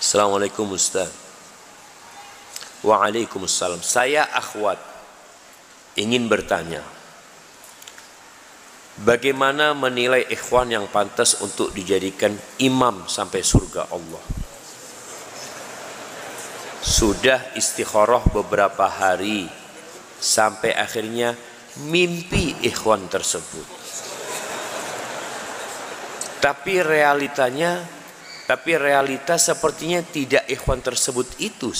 Assalamualaikum Ustaz. Waalaikumsalam. Saya akhwat ingin bertanya, bagaimana menilai ikhwan yang pantas untuk dijadikan imam sampai surga Allah? Sudah istikharah beberapa hari sampai akhirnya mimpi ikhwan tersebut. Tapi realita sepertinya tidak ikhwan tersebut itu.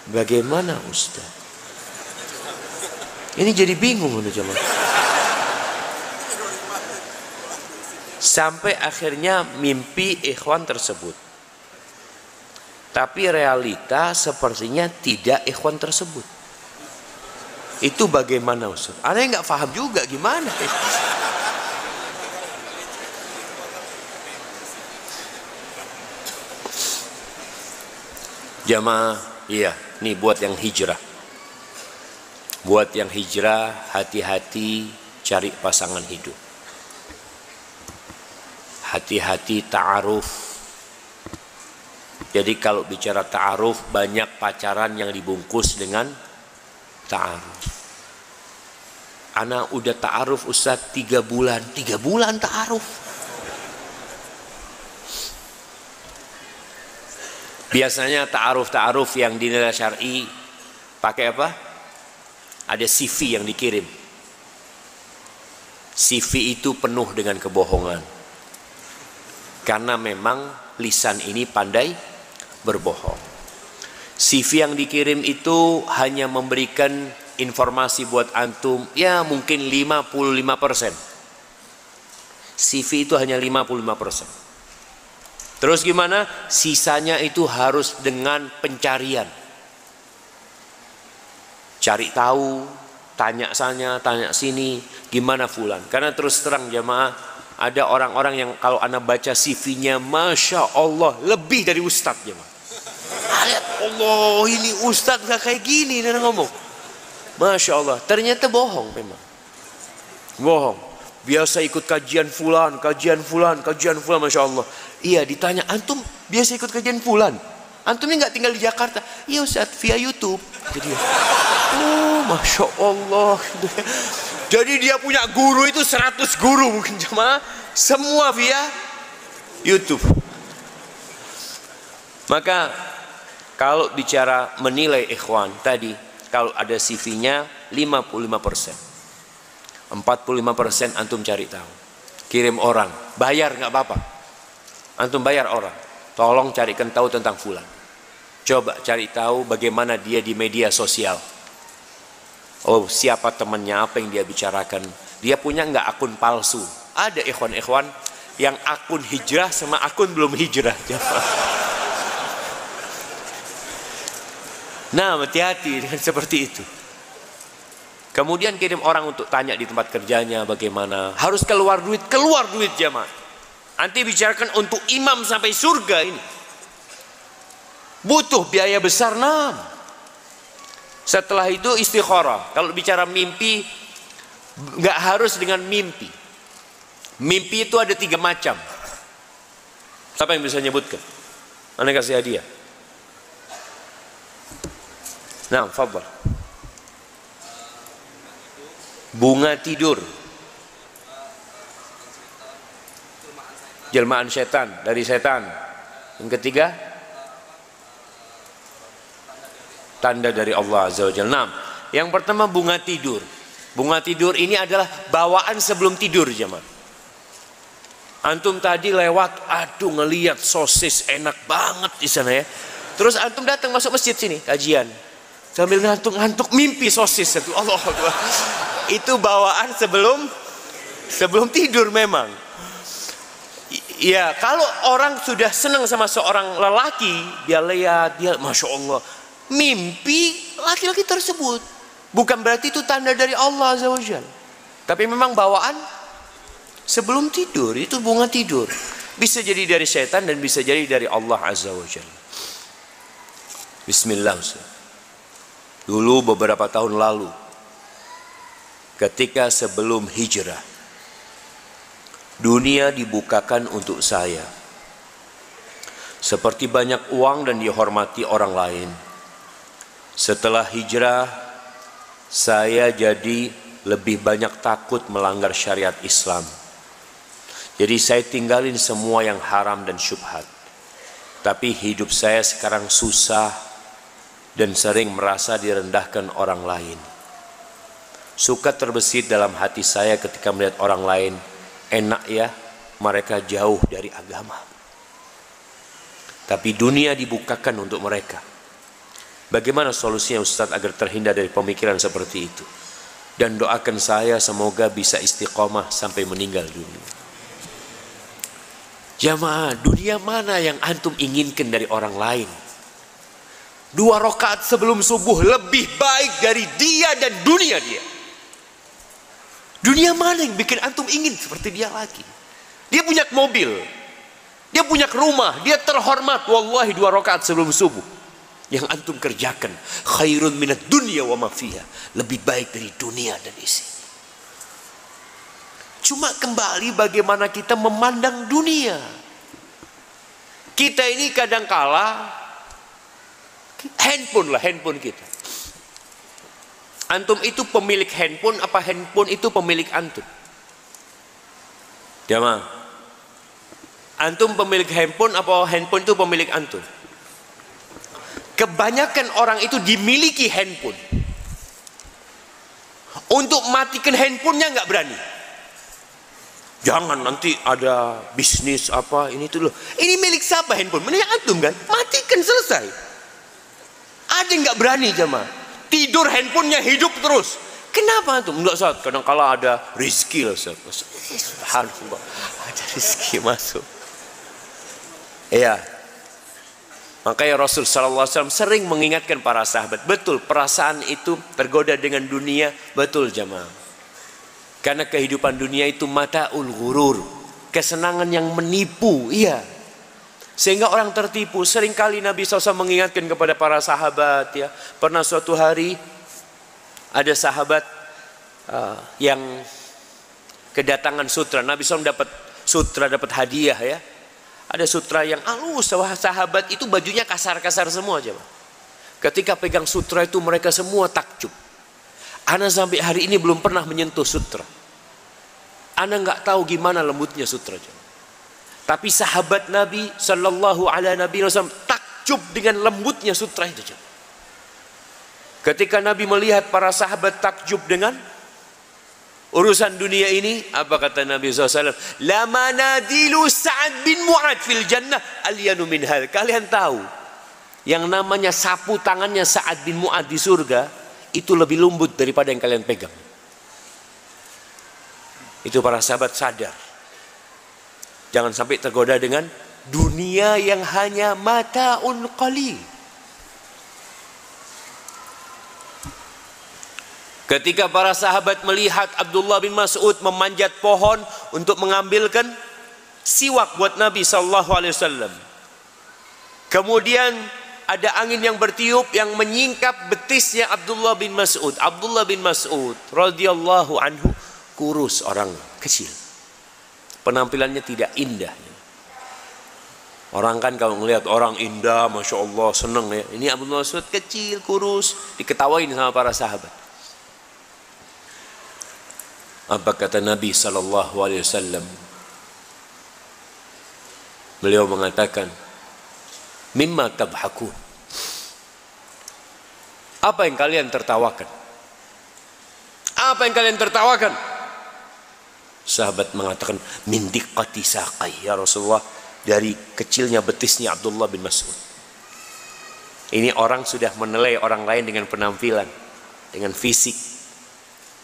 Bagaimana Ustaz? Ini jadi bingung udah jemaah. Sampai akhirnya mimpi ikhwan tersebut. Tapi realita sepertinya tidak ikhwan tersebut. Itu bagaimana Ustaz? Ana nggak paham juga gimana. Jamaah, iya, nih buat yang hijrah. Buat yang hijrah, hati-hati cari pasangan hidup. Hati-hati ta'aruf. Jadi kalau bicara ta'aruf, banyak pacaran yang dibungkus dengan ta'aruf. Anak udah ta'aruf Ustaz 3 bulan. 3 bulan ta'aruf. Biasanya ta'aruf yang dinilai syar'i pakai apa? Ada CV yang dikirim. CV itu penuh dengan kebohongan. Karena memang lisan ini pandai berbohong. CV yang dikirim itu hanya memberikan informasi buat antum, ya mungkin 55%. CV itu hanya 55%. Terus gimana? Sisanya itu harus dengan pencarian. Cari tahu, tanya sana, tanya sini, gimana fulan. Karena terus terang jamaah, ada orang-orang yang kalau anda baca CV-nya, Masya Allah, lebih dari ustadz jamaah. Lihat, Allah ini ustadz gak kayak gini, dia ngomong. Masya Allah, ternyata bohong memang. Bohong. Biasa ikut kajian fulan, Masya Allah. Iya, ditanya, antum biasa ikut kajian fulan? Antum ini gak tinggal di Jakarta? Iya Ustaz, via YouTube. Jadi, oh Masya Allah. Jadi dia punya guru itu 100 guru mungkin cuma semua via YouTube. Maka kalau bicara menilai ikhwan tadi, kalau ada CV-nya 55%. 45% antum cari tahu. Kirim orang, bayar nggak apa-apa. Antum bayar orang, tolong carikan tahu tentang fulan. Coba cari tahu bagaimana dia di media sosial. Oh, siapa temannya, apa yang dia bicarakan. Dia punya nggak akun palsu. Ada ikhwan-ikhwan yang akun hijrah sama akun belum hijrah. Nah, hati-hati dengan seperti itu. Kemudian kirim orang untuk tanya di tempat kerjanya bagaimana. Harus keluar duit jamaah. Nanti bicarakan untuk imam sampai surga ini. Butuh biaya besar, nah. Setelah itu istikharah. Kalau bicara mimpi, nggak harus dengan mimpi. Mimpi itu ada 3 macam. Siapa yang bisa nyebutkan? Anda kasih hadiah. Nah, fadhal. Bunga tidur, jelmaan setan, dari setan. Yang ketiga, tanda dari Allah Azza wa Jalla. Yang pertama bunga tidur. Bunga tidur ini adalah bawaan sebelum tidur jemaah. Antum tadi lewat, aduh ngelihat sosis enak banget di sana ya. Terus antum datang masuk masjid sini kajian, sambil ngantuk mimpi sosis itu. Allah Akbar. Itu bawaan sebelum tidur memang. Ya, kalau orang sudah senang sama seorang lelaki, dia lihat, dia Masya Allah, mimpi laki-laki tersebut. Bukan berarti itu tanda dari Allah Azza wa Jalla. Tapi memang bawaan sebelum tidur, itu bunga tidur. Bisa jadi dari setan dan bisa jadi dari Allah Azza wa Jalla. Bismillah. Dulu beberapa tahun lalu, ketika sebelum hijrah, dunia dibukakan untuk saya. seperti banyak uang dan dihormati orang lain. Setelah hijrah, saya jadi lebih banyak takut melanggar syariat Islam. Jadi saya tinggalin semua yang haram dan syubhat. Tapi hidup saya sekarang susah dan sering merasa direndahkan orang lain. Suka terbesit dalam hati saya ketika melihat orang lain, enak ya mereka jauh dari agama. Tapi dunia dibukakan untuk mereka. Bagaimana solusinya Ustaz agar terhindar dari pemikiran seperti itu? Dan doakan saya semoga bisa istiqomah sampai meninggal dunia. Jamaah, dunia mana yang antum inginkan dari orang lain? 2 rakaat sebelum subuh lebih baik dari dia dan dunia dia. Dunia mana yang bikin antum ingin seperti dia lagi? Dia punya mobil, dia punya rumah, dia terhormat. Wallahi 2 rakaat sebelum subuh yang antum kerjakan khairun minad dunya wa ma fiha, lebih baik dari dunia dan isi. Cuma kembali bagaimana kita memandang dunia. Kita ini kadangkala handphone kita. Antum itu pemilik handphone apa handphone itu pemilik antum? Jamaah, antum pemilik handphone apa handphone itu pemilik antum? Kebanyakan orang itu dimiliki handphone. Untuk matikan handphonenya nggak berani. Jangan nanti ada bisnis apa ini tuh loh. Ini milik siapa handphone? Milik antum kan? Matikan selesai. Ada yang nggak berani jamaah. Tidur handphonenya hidup terus. Kenapa antum? Enggak saat. Kadang-kala ada rezeki lah. Subhanallah. Ada rezeki masuk. Iya. Makanya Rasul SAW sering mengingatkan para sahabat. Betul, perasaan itu tergoda dengan dunia. Betul jamaah. Karena kehidupan dunia itu mata'ul ghurur. Kesenangan yang menipu. Iya. Sehingga orang tertipu. Seringkali Nabi SAW mengingatkan kepada para sahabat. Ya. Pernah suatu hari ada sahabat yang kedatangan sutra. Nabi SAW dapat sutra, dapat hadiah ya. Ada sutra yang halus, sahabat itu bajunya kasar-kasar semua aja. Ketika pegang sutra itu mereka semua takjub. Ana sampai hari ini belum pernah menyentuh sutra. Ana nggak tahu gimana lembutnya sutra. Tapi sahabat Nabi Sallallahu Alaihi Wasallam takjub dengan lembutnya sutra itu. Ketika Nabi melihat para sahabat takjub dengan urusan dunia ini, apa kata Nabi SAW? La manadilu Sa'ad bin Mu'ad fil jannah alyanu min hal. Kalian tahu yang namanya sapu tangannya Sa'ad bin Mu'ad di surga itu lebih lembut daripada yang kalian pegang. Itu para sahabat sadar. Jangan sampai tergoda dengan dunia yang hanya mata'un qalil. Ketika para sahabat melihat Abdullah bin Mas'ud memanjat pohon untuk mengambilkan siwak buat Nabi SAW. Kemudian ada angin yang bertiup yang menyingkap betisnya Abdullah bin Mas'ud. Abdullah bin Mas'ud radhiyallahu anhu kurus, orang kecil. Penampilannya tidak indah. Orang kan kalau melihat orang indah, Masya Allah senang ya. Ini Abdullah bin Mas'ud kecil, kurus, diketawain sama para sahabat. Apa kata Nabi SAW? Beliau mengatakan, mimma tabhakun. Apa yang kalian tertawakan? Apa yang kalian tertawakan? Sahabat mengatakan, min diqqati saqai ya Rasulullah, dari kecilnya betisnya Abdullah bin Mas'ud. Ini orang sudah menilai orang lain dengan penampilan, dengan fisik.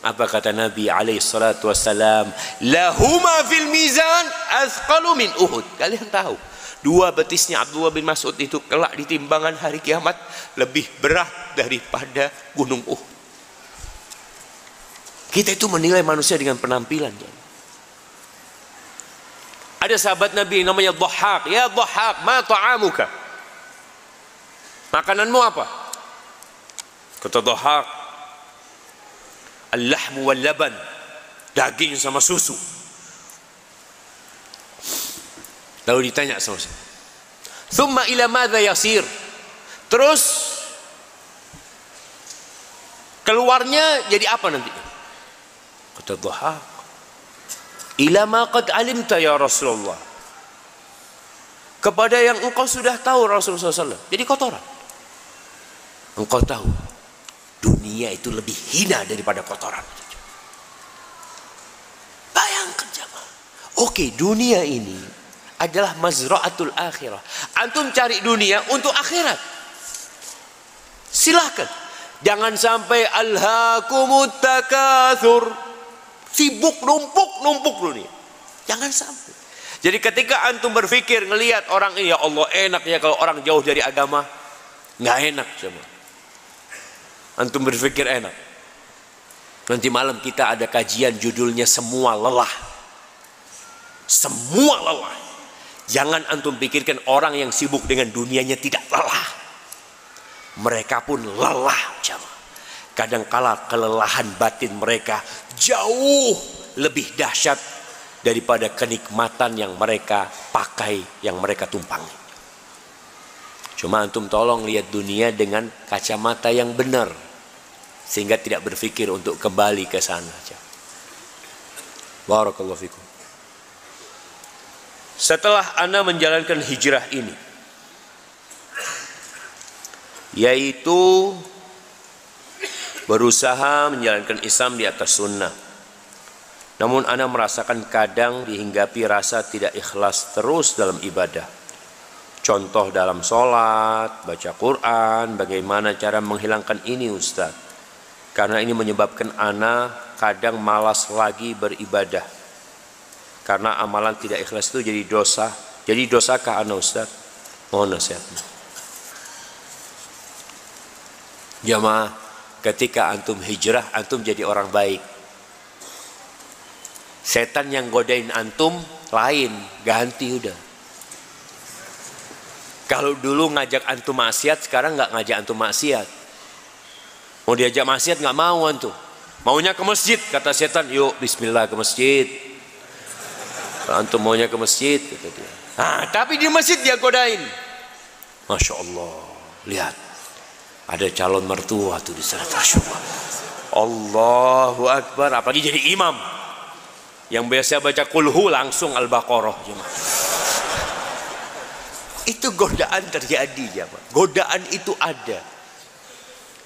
Apa kata Nabi alaihi salatu wassalam? Lahuma fil mizan azqalu min Uhud. Kalian tahu, 2 betisnya Abdullah bin Mas'ud itu kelak di timbangan hari kiamat lebih berat daripada gunung Uhud. Kita itu menilai manusia dengan penampilan. Ada sahabat Nabi namanya Dhahhak. Ya Dhahhak, ma ta'amuka? Makananmu apa? Kata Dhahhak, al-lahmu wal laban, daging sama susu. Lalu ditanya sama saya, Thumma ila madza yasir. Terus keluarnya jadi apa nanti? Kata Dhahak, ila ma qad alimta ya Rasulullah. Kepada yang engkau sudah tahu Rasulullah SAW. Jadi kotoran. Engkau tahu dunia itu lebih hina daripada kotoran. Bayangkan jemaah. Oke, dunia ini adalah mazra'atul akhirah. Antum cari dunia untuk akhirat. Silahkan. Jangan sampai alhaakumut takatsur. Sibuk numpuk dunia. Jangan sampai. Jadi ketika antum berpikir ngelihat orang ini, ya Allah enak ya kalau orang jauh dari agama. Nggak enak jemaah. Antum berpikir enak. Nanti malam kita ada kajian judulnya semua lelah. Semua lelah. Jangan antum pikirkan orang yang sibuk dengan dunianya tidak lelah. Mereka pun lelah jemaah. Kadangkala kelelahan batin mereka jauh lebih dahsyat daripada kenikmatan yang mereka pakai, yang mereka tumpangi. Cuma antum tolong lihat dunia dengan kacamata yang benar, sehingga tidak berpikir untuk kembali ke sana. Barakallahu fikum. Setelah ana menjalankan hijrah ini, yaitu berusaha menjalankan Islam di atas sunnah, namun ana merasakan kadang dihinggapi rasa tidak ikhlas terus dalam ibadah. Contoh dalam sholat, baca Quran, bagaimana cara menghilangkan ini Ustaz? Karena ini menyebabkan ana kadang malas lagi beribadah. Karena amalan tidak ikhlas itu jadi dosa. Jadi dosakah ana Ustaz? Mohon nasihatnya. Jamaah, ketika antum hijrah, antum jadi orang baik. Setan yang godain antum lain, ganti udah. Kalau dulu ngajak antum maksiat, sekarang nggak ngajak antum maksiat. Mau diajak maksiat nggak mau antum. Maunya ke masjid, kata setan, yuk bismillah ke masjid. Kalau antum maunya ke masjid, kata dia. Nah, tapi di masjid dia godain. Masya Allah, lihat. Ada calon mertua tuh di sana. Allahu Akbar, apalagi jadi imam. Yang biasa baca kulhu langsung Al-Baqarah. Itu godaan terjadi ya Pak. Godaan itu ada.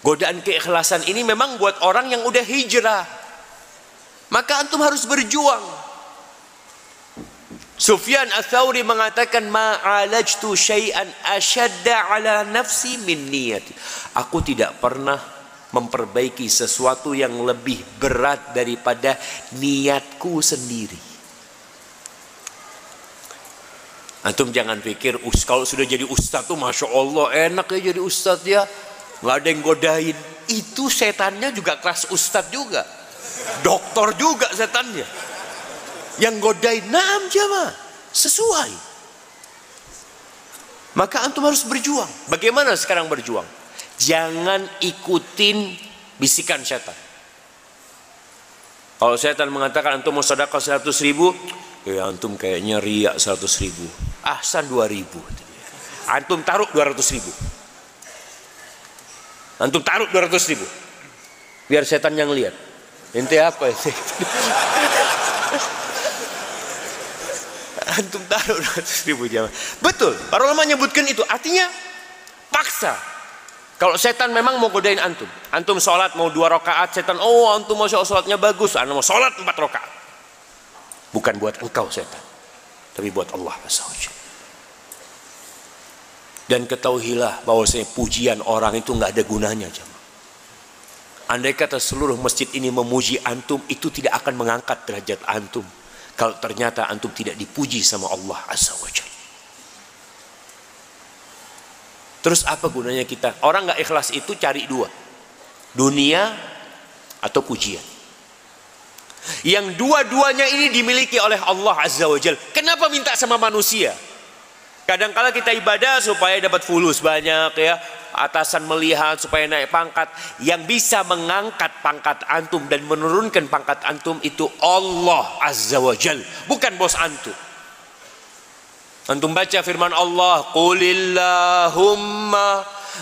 Godaan keikhlasan ini memang buat orang yang udah hijrah. Maka antum harus berjuang. Sufyan Ats-Tsauri mengatakan ma'alajtu syai'an asyadda ala nafsi min niyati. Aku tidak pernah memperbaiki sesuatu yang lebih berat daripada niatku sendiri. Antum jangan pikir kalau sudah jadi ustadz tuh Masya Allah enak ya jadi ustadz ya, nggak ada yang godain. Itu setannya juga kelas ustadz juga, doktor juga setannya yang godain. Naam jamaah, sesuai. Maka antum harus berjuang. Bagaimana sekarang berjuang? Jangan ikutin bisikan setan. Kalau setan mengatakan antum mau sedekah 100.000, ya antum kayaknya riak 100.000. Ahsan 2.000. Antum taruh 200.000. Antum taruh 200.000. Biar setan yang lihat. Ente apa itu? Antum taruh 200.000 jamaah. Betul. Para ulama menyebutkan itu. Artinya paksa. Kalau setan memang mau godain antum. Antum sholat mau 2 rakaat, setan, oh antum mau sholatnya bagus, anda mau sholat 4 rakaat. Bukan buat engkau setan, tapi buat Allah SWT. Dan ketahuilah bahwasanya pujian orang itu nggak ada gunanya jemaah. Andai kata seluruh masjid ini memuji antum, itu tidak akan mengangkat derajat antum. Kalau ternyata antum tidak dipuji sama Allah SWT. Terus apa gunanya kita? Orang nggak ikhlas itu cari 2, dunia atau pujian. Yang dua-duanya ini dimiliki oleh Allah Azza wa Jalla. Kenapa minta sama manusia? Kadang-kala kita ibadah supaya dapat fulus banyak ya, atasan melihat supaya naik pangkat. Yang bisa mengangkat pangkat antum dan menurunkan pangkat antum itu Allah Azza wa Jalla, bukan bos antum. Antum baca firman Allah, Qulillahumma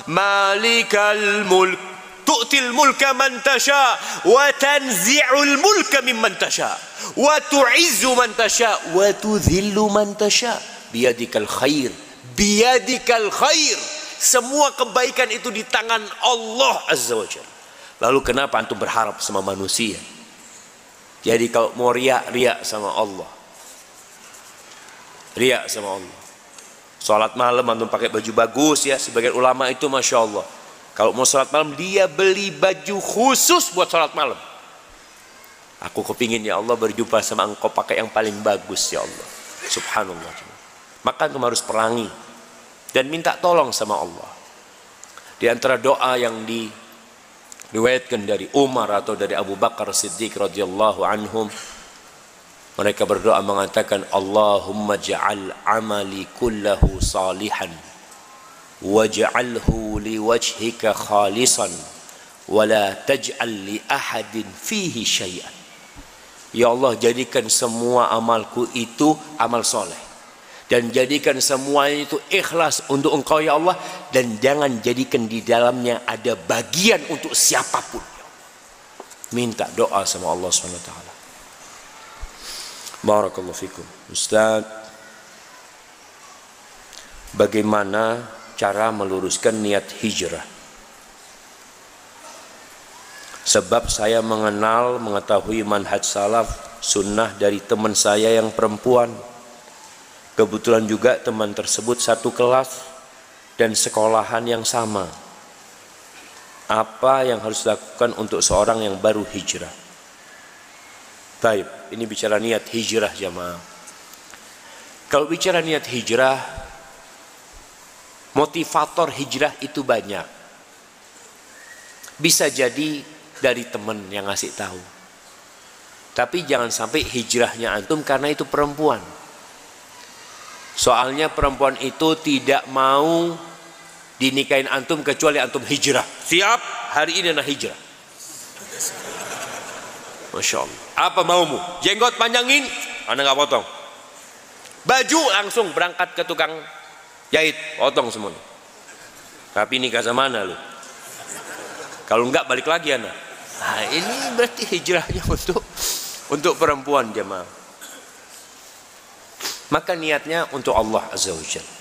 malikal mulk tu'til mulka man tasha wa tanzi'ul mulka mimman tasha wa tu'izzu man tasha wa tudhillu man tasha biyadikal khair, biyadikal khair. Semua kebaikan itu di tangan Allah Azza wa Jalla. Lalu kenapa antum berharap sama manusia? Jadi kalau mau riak sama Allah. Riak sama Allah. Salat malam antum pakai baju bagus ya. Sebagian ulama itu Masya Allah, kalau mau salat malam dia beli baju khusus buat salat malam. Aku kepingin ya Allah berjumpa sama engkau pakai yang paling bagus ya Allah. Subhanallah. Maka antum harus perangi dan minta tolong sama Allah. Di antara doa yang diriwayatkan dari Umar atau dari Abu Bakar Siddiq radhiyallahu anhum, mereka berdoa mengatakan, Allahumma ja'al amali kullahu salihan waj'alhu liwajhika khalisan wa la taj'al li ahadin fihi syai'an. Ya Allah, jadikan semua amalku itu amal soleh, dan jadikan semuanya itu ikhlas untuk engkau ya Allah, dan jangan jadikan di dalamnya ada bagian untuk siapapun. Minta doa sama Allah SWT. Barakallahu fikum. Ustaz, bagaimana cara meluruskan niat hijrah? Sebab saya mengetahui manhaj salaf sunnah dari teman saya yang perempuan. Kebetulan juga teman tersebut satu kelas dan sekolahan yang sama. Apa yang harus dilakukan untuk seorang yang baru hijrah? Baik, ini bicara niat hijrah jamaah. Kalau bicara niat hijrah, motivator hijrah itu banyak. Bisa jadi dari teman yang ngasih tahu. Tapi jangan sampai hijrahnya antum karena itu perempuan. Soalnya perempuan itu tidak mau dinikahin antum kecuali antum hijrah. Siap, hari ini anak hijrah. Masya Allah. Apa maumu? Jenggot panjangin, anak gak potong. Baju langsung berangkat ke tukang jahit, potong semuanya. Tapi nikah sama mana lu? Kalau enggak balik lagi anak. Nah, ini berarti hijrahnya untuk perempuan jemaah. Maka niatnya untuk Allah Azza wa Jalla.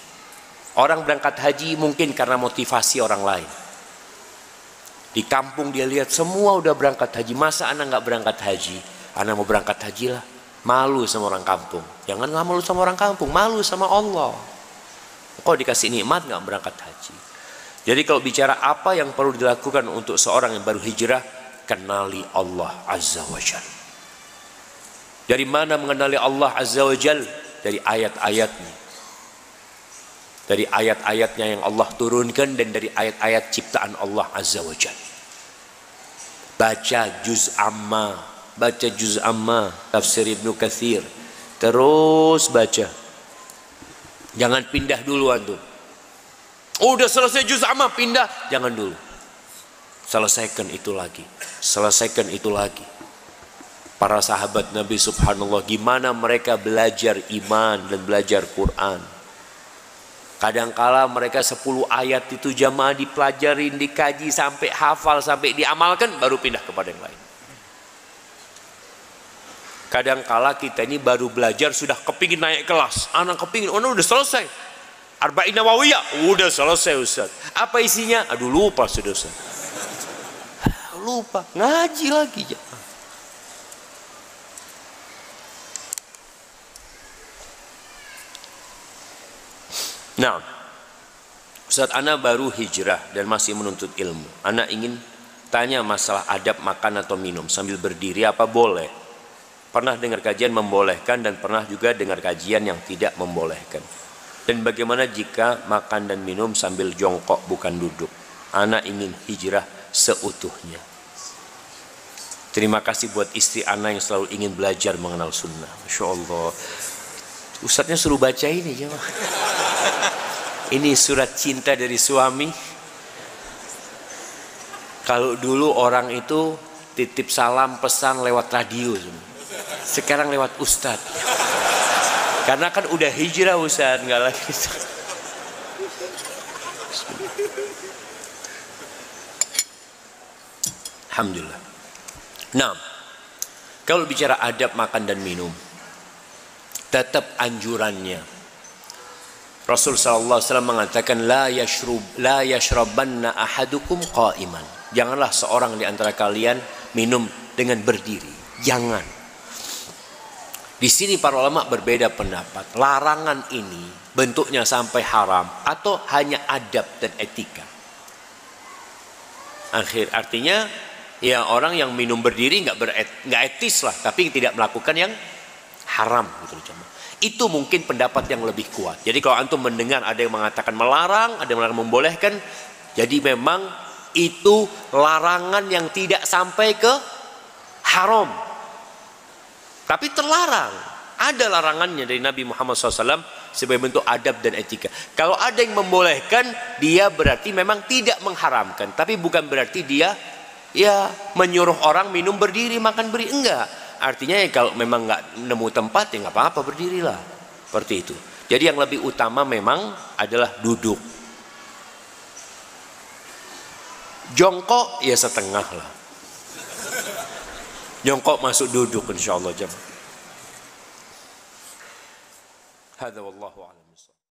Orang berangkat haji mungkin karena motivasi orang lain. Di kampung dia lihat semua udah berangkat haji, masa anak nggak berangkat haji? Anak mau berangkat haji lah. Malu sama orang kampung. Jangan malu sama orang kampung, malu sama Allah. Kok dikasih nikmat nggak berangkat haji? Jadi kalau bicara apa yang perlu dilakukan untuk seorang yang baru hijrah, kenali Allah Azza wa Jalla. Dari mana mengenali Allah Azza wa Jalla? Dari ayat-ayatnya. Dari ayat-ayatnya yang Allah turunkan dan dari ayat-ayat ciptaan Allah Azza wa Jalla. Baca juz amma, baca juz amma, tafsir Ibnu Katsir. Terus baca. Jangan pindah dulu antum. Udah selesai juz amma pindah, jangan dulu. Selesaikan itu lagi. Selesaikan itu lagi. Para sahabat Nabi subhanallah, gimana mereka belajar iman dan belajar Quran. Kadangkala mereka 10 ayat itu jamaah dipelajarin, dikaji sampai hafal, sampai diamalkan, baru pindah kepada yang lain. Kadangkala kita ini baru belajar sudah kepingin naik kelas. Anak kepingin, oh udah selesai. Arba'in Nawawiyah, udah selesai Ustaz. Apa isinya? Aduh lupa sudah Ustaz. Lupa, ngaji lagi jamaah. Nah, Ustaz, ana baru hijrah dan masih menuntut ilmu. Ana ingin tanya masalah adab makan atau minum sambil berdiri, apa boleh? Pernah dengar kajian membolehkan dan pernah juga dengar kajian yang tidak membolehkan. Dan bagaimana jika makan dan minum sambil jongkok bukan duduk? Ana ingin hijrah seutuhnya. Terima kasih buat istri ana yang selalu ingin belajar mengenal sunnah. Masya Allah. Ustadznya suruh baca ini jemaah. Ini surat cinta dari suami. Kalau dulu orang itu titip salam pesan lewat radio, sekarang lewat ustadz. Karena kan udah hijrah Ustaz, nggak lagi. Alhamdulillah. Nah, kalau bicara adab makan dan minum, tetap anjurannya Rasul sallallahu alaihi wasallam mengatakan la yashrabanna ahadukum qa'iman. Janganlah seorang di antara kalian minum dengan berdiri. Jangan. Di sini para ulama berbeda pendapat. Larangan ini bentuknya sampai haram atau hanya adab dan etika. Artinya ya orang yang minum berdiri nggak etis lah, tapi tidak melakukan yang haram gitu. Itu mungkin pendapat yang lebih kuat. Jadi kalau antum mendengar ada yang mengatakan melarang, ada yang mengatakan membolehkan, jadi memang itu larangan yang tidak sampai ke haram, tapi terlarang. Ada larangannya dari Nabi Muhammad SAW sebagai bentuk adab dan etika. Kalau ada yang membolehkan, dia berarti memang tidak mengharamkan, tapi bukan berarti dia ya menyuruh orang minum berdiri, makan berdiri, enggak. Artinya ya kalau memang nggak nemu tempat ya nggak apa-apa, berdirilah seperti itu. Jadi yang lebih utama memang adalah duduk. Jongkok ya setengah lah. Jongkok masuk duduk insyaallah jemaah. Hadza wallahu a'lam.